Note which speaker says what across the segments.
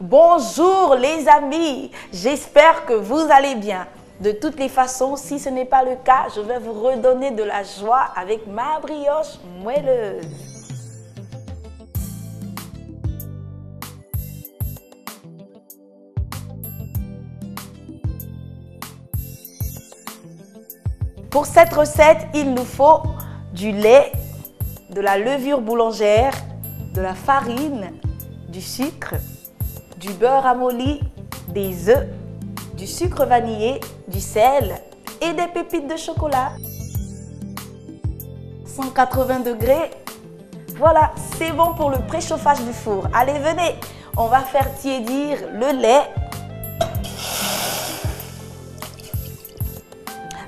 Speaker 1: Bonjour les amis, j'espère que vous allez bien. De toutes les façons, si ce n'est pas le cas, je vais vous redonner de la joie avec ma brioche moelleuse. Pour cette recette, il nous faut du lait, de la levure boulangère, de la farine, du sucre, du beurre ramolli, des œufs, du sucre vanillé, du sel et des pépites de chocolat. 180 degrés. Voilà, c'est bon pour le préchauffage du four. Allez, venez, on va faire tiédir le lait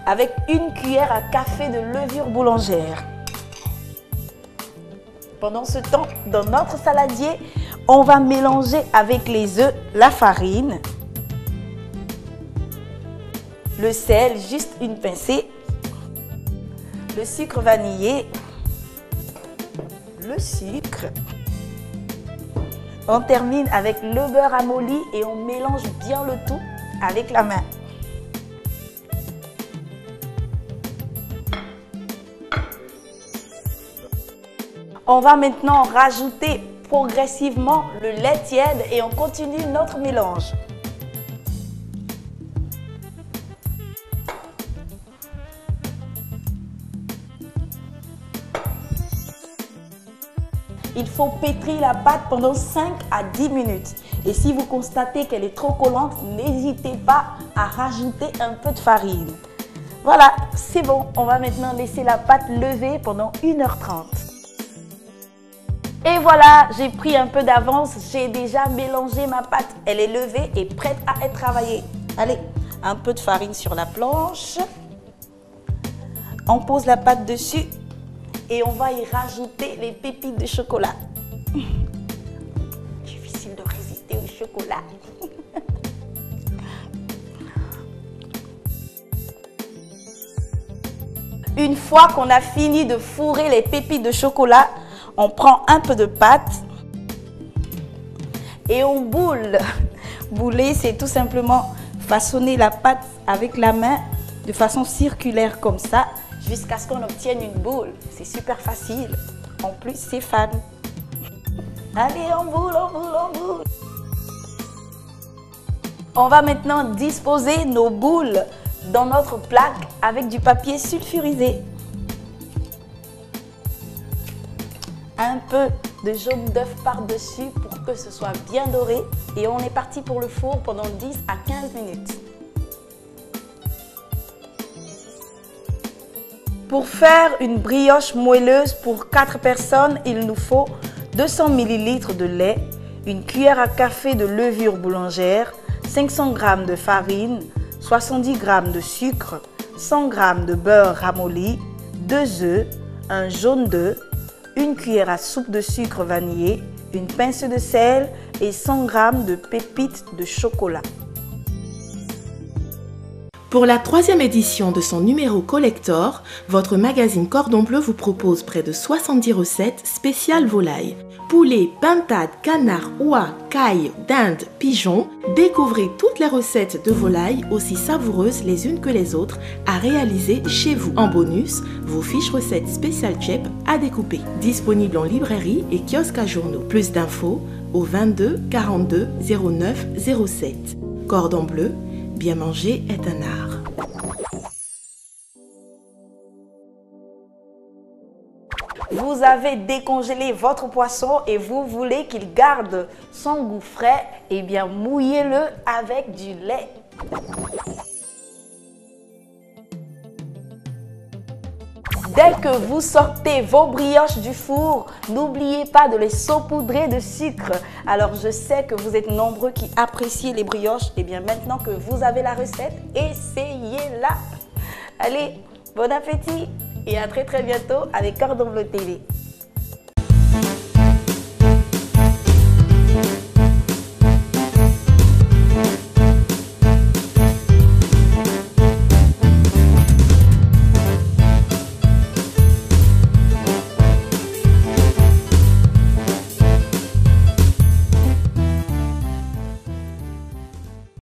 Speaker 1: avec une cuillère à café de levure boulangère. Pendant ce temps, dans notre saladier, on va mélanger avec les œufs la farine, le sel, juste une pincée, le sucre vanillé, le sucre. On termine avec le beurre ramolli et on mélange bien le tout avec la main. On va maintenant rajouter progressivement le lait tiède et on continue notre mélange. Il faut pétrir la pâte pendant 5 à 10 minutes. Et si vous constatez qu'elle est trop collante, n'hésitez pas à rajouter un peu de farine. Voilà, c'est bon. On va maintenant laisser la pâte lever pendant 1h30. Et voilà, j'ai pris un peu d'avance, j'ai déjà mélangé ma pâte. Elle est levée et prête à être travaillée. Allez, un peu de farine sur la planche. On pose la pâte dessus et on va y rajouter les pépites de chocolat. Difficile de résister au chocolat. Une fois qu'on a fini de fourrer les pépites de chocolat, on prend un peu de pâte et on boule. Bouler, c'est tout simplement façonner la pâte avec la main de façon circulaire comme ça jusqu'à ce qu'on obtienne une boule. C'est super facile. En plus, c'est fun. Allez, on boule, on boule, on boule. On va maintenant disposer nos boules dans notre plaque avec du papier sulfurisé. Un peu de jaune d'œuf par-dessus pour que ce soit bien doré. Et on est parti pour le four pendant 10 à 15 minutes. Pour faire une brioche moelleuse pour 4 personnes, il nous faut 200 ml de lait, une cuillère à café de levure boulangère, 500 g de farine, 70 g de sucre, 100 g de beurre ramolli, 2 œufs, un jaune d'œuf, une cuillère à soupe de sucre vanillé, une pincée de sel et 100 g de pépites de chocolat.
Speaker 2: Pour la 3e édition de son numéro collector, votre magazine Cordon Bleu vous propose près de 70 recettes spéciales volaille. Poulet, pintade, canard, oie, caille, dinde, pigeon, découvrez toutes les recettes de volaille aussi savoureuses les unes que les autres à réaliser chez vous. En bonus, vos fiches recettes spéciales Chep à découper. Disponible en librairie et kiosque à journaux. Plus d'infos au 22 42 09 07. Cordon Bleu, bien manger est un art.
Speaker 1: Vous avez décongelé votre poisson et vous voulez qu'il garde son goût frais, eh bien mouillez-le avec du lait. Dès que vous sortez vos brioches du four, n'oubliez pas de les saupoudrer de sucre. Alors je sais que vous êtes nombreux qui appréciez les brioches, eh bien maintenant que vous avez la recette, essayez-la. Allez, bon appétit et à très bientôt avec Cordon Bleu TV.